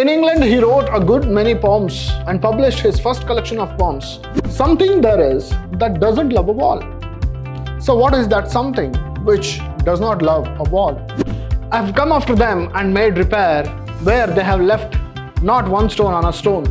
In England, he wrote a good many poems and published his first collection of poems. Something there is that doesn't love a wall. So what is that something which does not love a wall? I have come after them and made repair where they have left not one stone on a stone.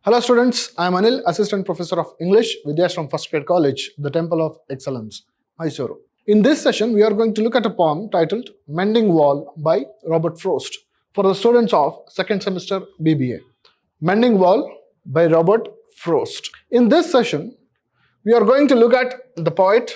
Hello students, I am Anil, Assistant Professor of English, Vidhyaashram First Grade College, the Temple of Excellence, MYSURU. In this session, we are going to look at a poem titled Mending Wall by Robert Frost for the students of second semester B.Ba. Mending Wall by Robert Frost. In this session, we are going to look at the poet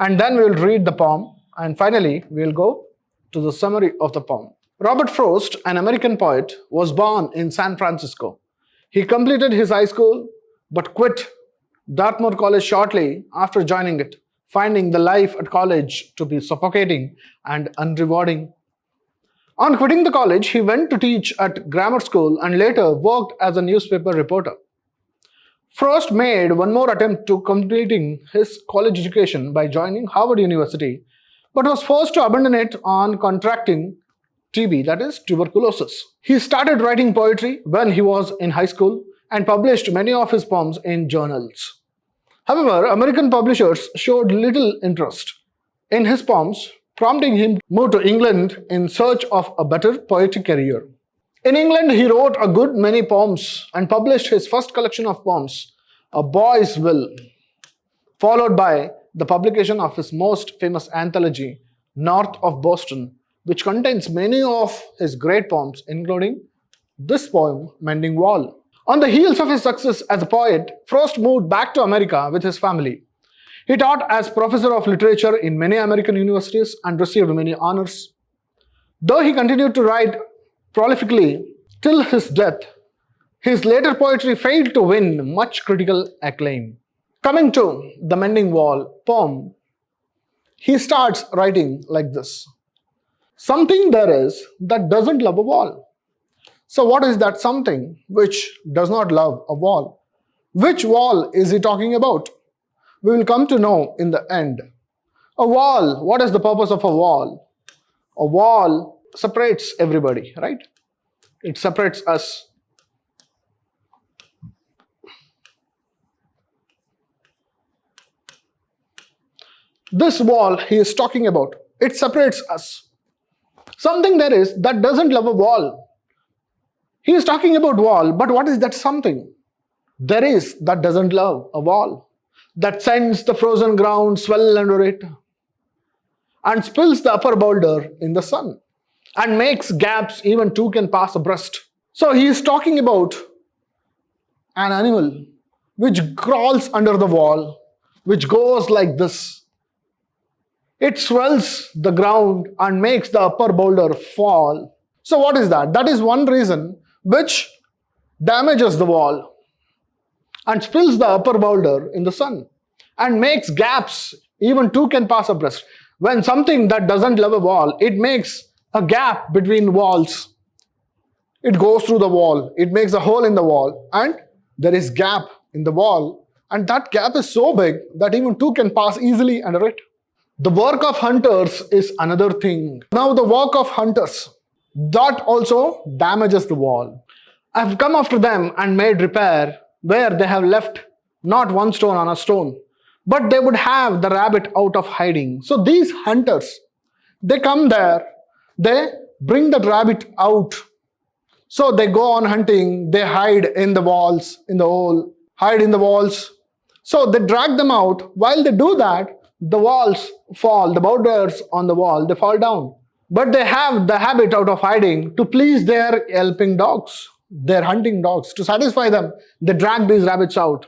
and then we will read the poem and finally we will go to the summary of the poem. Robert Frost, an American poet, was born in San Francisco. He completed his high school but quit Dartmouth College shortly after joining it, finding the life at college to be suffocating and unrewarding. On quitting the college, he went to teach at grammar school and later worked as a newspaper reporter. Frost made one more attempt to completing his college education by joining Harvard University, but was forced to abandon it on contracting TB, that is tuberculosis. He started writing poetry when he was in high school and published many of his poems in journals. However, American publishers showed little interest in his poems, prompting him to move to England in search of a better poetic career. In England, he wrote a good many poems and published his first collection of poems, A Boy's Will, followed by the publication of his most famous anthology, North of Boston, which contains many of his great poems, including this poem, Mending Wall. On the heels of his success as a poet, Frost moved back to America with his family. He taught as professor of literature in many American universities and received many honors. Though he continued to write prolifically till his death, his later poetry failed to win much critical acclaim. Coming to the Mending Wall poem, he starts writing like this. Something there is that doesn't love a wall. So what is that something which does not love a wall? Which wall is he talking about? We will come to know in the end. A wall, what is the purpose of a wall? A wall separates everybody, right? It separates us. This wall he is talking about, it separates us. Something there is that doesn't love a wall. He is talking about wall, but what is that something? There is that doesn't love a wall, that sends the frozen ground swell under it and spills the upper boulder in the sun and makes gaps even two can pass abreast. So he is talking about an animal which crawls under the wall, which goes like this. It swells the ground and makes the upper boulder fall. So what is that? That is one reason which damages the wall and spills the upper boulder in the sun and makes gaps even two can pass abreast. When something that doesn't love a wall, it makes a gap between walls. It goes through the wall, it makes a hole in the wall and there is gap in the wall and that gap is so big that even two can pass easily under it. The work of hunters is another thing. Now the work of hunters, that also damages the wall. I have come after them and made repair where they have left not one stone on a stone, but they would have the rabbit out of hiding. So these hunters, they come there, they bring the rabbit out. So they go on hunting, they hide in the walls, in the hole, hide in the walls. So they drag them out. While they do that, the walls fall, the boulders on the wall, they fall down. But they have the habit out of hiding to please their helping dogs, their hunting dogs. To satisfy them, they drag these rabbits out.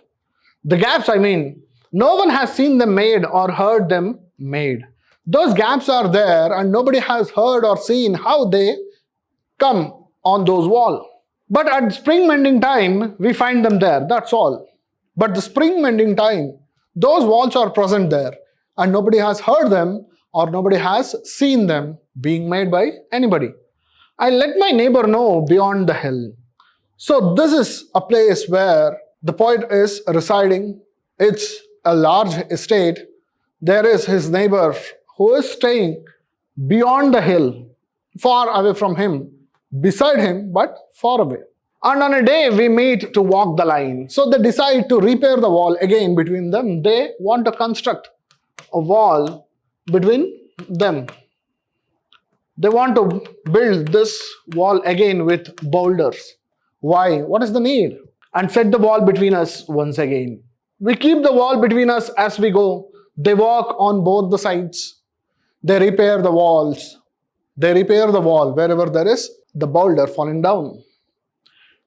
The gaps, I mean, no one has seen them made or heard them made. Those gaps are there and nobody has heard or seen how they come on those walls. But at spring mending time, we find them there, that's all. But the spring mending time, those walls are present there and nobody has heard them or nobody has seen them being made by anybody. I let my neighbor know beyond the hill. So this is a place where the poet is residing. It's a large estate. There is his neighbor who is staying beyond the hill, far away from him, beside him, but far away. And on a day we meet to walk the line. So they decide to repair the wall again between them. They want to construct a wall between them. They want to build this wall again with boulders. Why? What is the need? And set the wall between us once again. We keep the wall between us as we go. They walk on both the sides. They repair the walls. They repair the wall wherever there is the boulder falling down.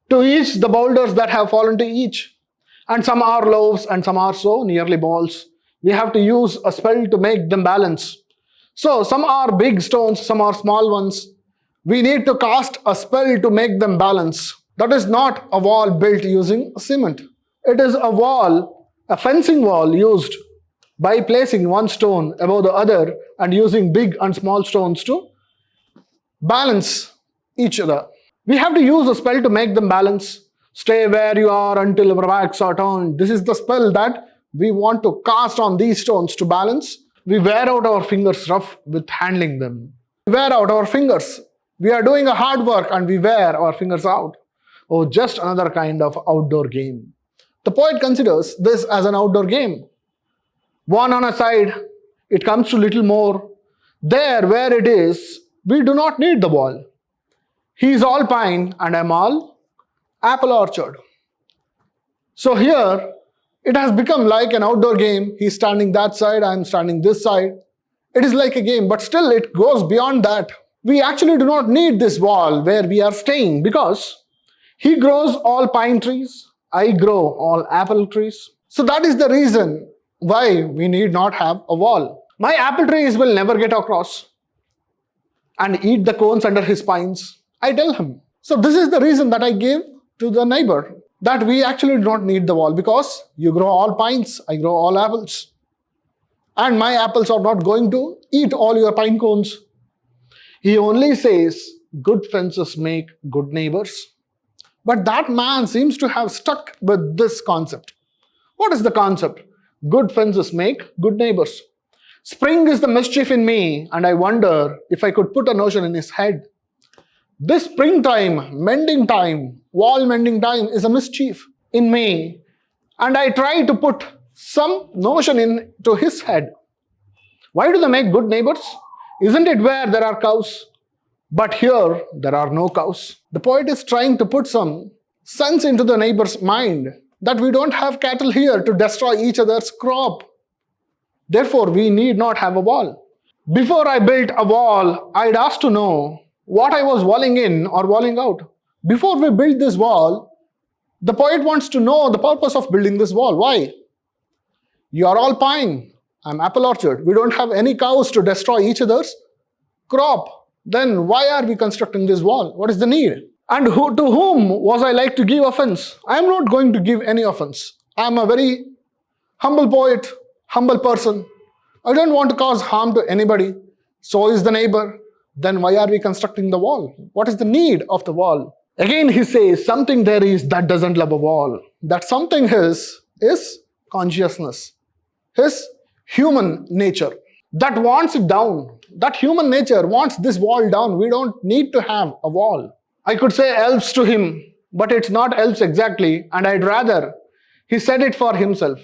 To each the boulders that have fallen to each. And some are loaves and some are so nearly balls. We have to use a spell to make them balance. So some are big stones, some are small ones. We need to cast a spell to make them balance. That is not a wall built using cement. It is a wall, a fencing wall used by placing one stone above the other and using big and small stones to balance each other. We have to use a spell to make them balance. Stay where you are until our backs are turned. This is the spell that we want to cast on these stones to balance. We wear out our fingers rough with handling them. We wear out our fingers. We are doing a hard work and we wear our fingers out. Oh, just another kind of outdoor game. The poet considers this as an outdoor game. One on a side, it comes to little more. There where it is, we do not need the wall. He is all pine and I am all apple orchard. So here, it has become like an outdoor game. He's standing that side, I'm standing this side. It is like a game, but still it goes beyond that. We actually do not need this wall where we are staying because he grows all pine trees, I grow all apple trees. So that is the reason why we need not have a wall. My apple trees will never get across and eat the cones under his pines, I tell him. So this is the reason that I gave to the neighbor, that we actually do not need the wall because you grow all pines, I grow all apples. And my apples are not going to eat all your pine cones. He only says, good fences make good neighbors. But that man seems to have stuck with this concept. What is the concept? Good fences make good neighbors. Spring is the mischief in me, and I wonder if I could put a notion in his head. This springtime, mending time, wall mending time is a mischief in me, and I try to put some notion into his head. Why do they make good neighbors? Isn't it where there are cows? But here, there are no cows. The poet is trying to put some sense into the neighbor's mind that we don't have cattle here to destroy each other's crop. Therefore, we need not have a wall. Before I built a wall, I'd ask to know what I was walling in or walling out. Before we build this wall, the poet wants to know the purpose of building this wall. Why? You are all pine. I'm apple orchard. We don't have any cows to destroy each other's crop. Then why are we constructing this wall? What is the need? And to whom was I like to give offense? I am not going to give any offense. I am a very humble poet, humble person. I don't want to cause harm to anybody. So is the neighbor. Then why are we constructing the wall? What is the need of the wall? Again he says something there is that doesn't love a wall. That something is consciousness. His human nature. That wants it down. That human nature wants this wall down. We don't need to have a wall. I could say elves to him, but it's not elves exactly, and I'd rather he said it for himself.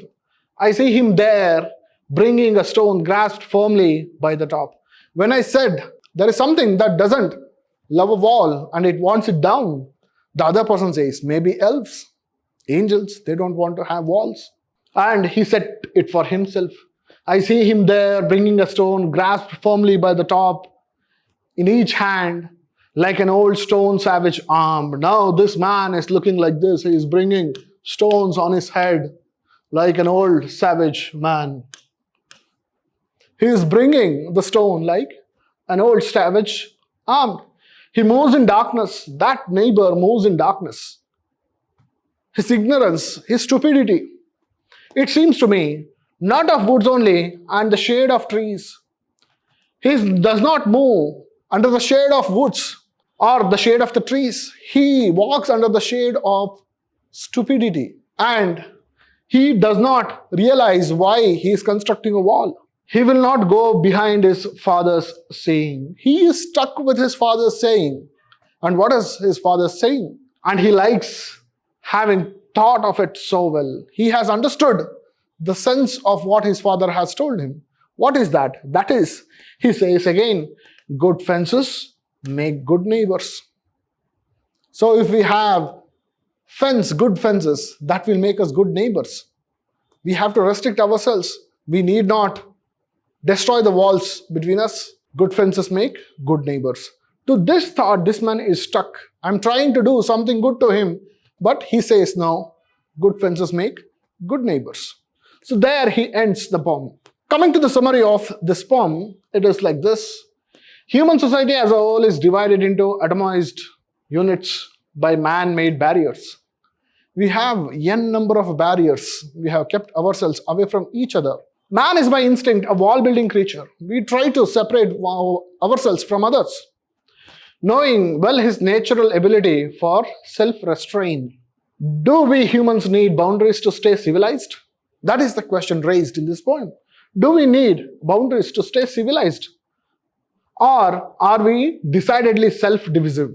I see him there, bringing a stone grasped firmly by the top. When I said there is something that doesn't love a wall and it wants it down, the other person says, maybe elves, angels, they don't want to have walls. And he said it for himself. I see him there bringing a stone grasped firmly by the top in each hand like an old stone savage armed. Now this man is looking like this. He is bringing stones on his head like an old savage man. He is bringing the stone like an old savage armed. He moves in darkness. That neighbor moves in darkness. His ignorance, his stupidity. It seems to me, not of woods only and the shade of trees. He does not move under the shade of woods or the shade of the trees. He walks under the shade of stupidity. And he does not realize why he is constructing a wall. He will not go behind his father's saying. He is stuck with his father's saying. And what is his father saying? And he likes having thought of it so well. He has understood the sense of what his father has told him. What is that? That is, he says again, good fences make good neighbors. So if we have good fences, that will make us good neighbors. We have to restrict ourselves. We need not destroy the walls between us. Good fences make good neighbors. To this thought, this man is stuck. I'm trying to do something good to him, but he says no, good fences make good neighbors. So there he ends the poem. Coming to the summary of this poem, it is like this. Human society as a whole is divided into atomized units by man-made barriers. We have n number of barriers. We have kept ourselves away from each other. Man is by instinct a wall-building creature. We try to separate ourselves from others, knowing well his natural ability for self-restraint. Do we humans need boundaries to stay civilized? That is the question raised in this poem. Do we need boundaries to stay civilized? Or are we decidedly self-divisive?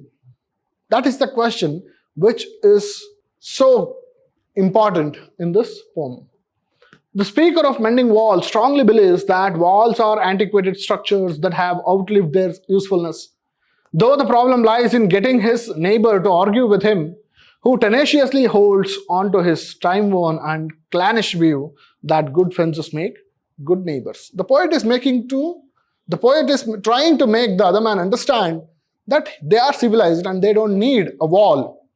That is the question which is so important in this poem. The speaker of Mending Walls strongly believes that walls are antiquated structures that have outlived their usefulness. Though the problem lies in getting his neighbor to argue with him, who tenaciously holds on to his time-worn and clannish view that good fences make good neighbors. The poet is trying to make the other man understand that they are civilized and they don't need a wall.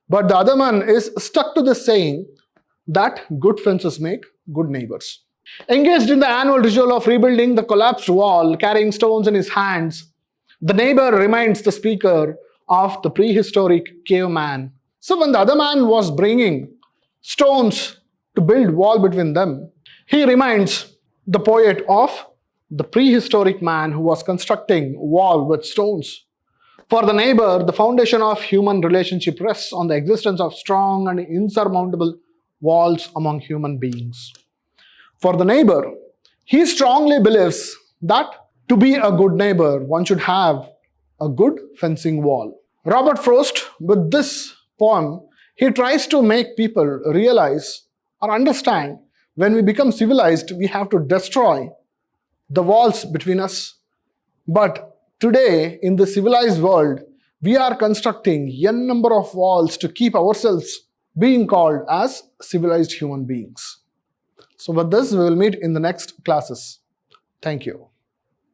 But the other man is stuck to this saying that good fences make good neighbors. Engaged in the annual ritual of rebuilding the collapsed wall, carrying stones in his hands, the neighbor reminds the speaker of the prehistoric caveman. So when the other man was bringing stones to build wall between them, he reminds the poet of the prehistoric man who was constructing wall with stones. For the neighbor, the foundation of human relationship rests on the existence of strong and insurmountable walls among human beings. For the neighbor, he strongly believes that to be a good neighbor, one should have a good fencing wall. Robert Frost, with this poem, he tries to make people realize or understand when we become civilized, we have to destroy the walls between us. But today, in the civilized world, we are constructing n number of walls to keep ourselves being called as civilized human beings. So with this, we will meet in the next classes. Thank you.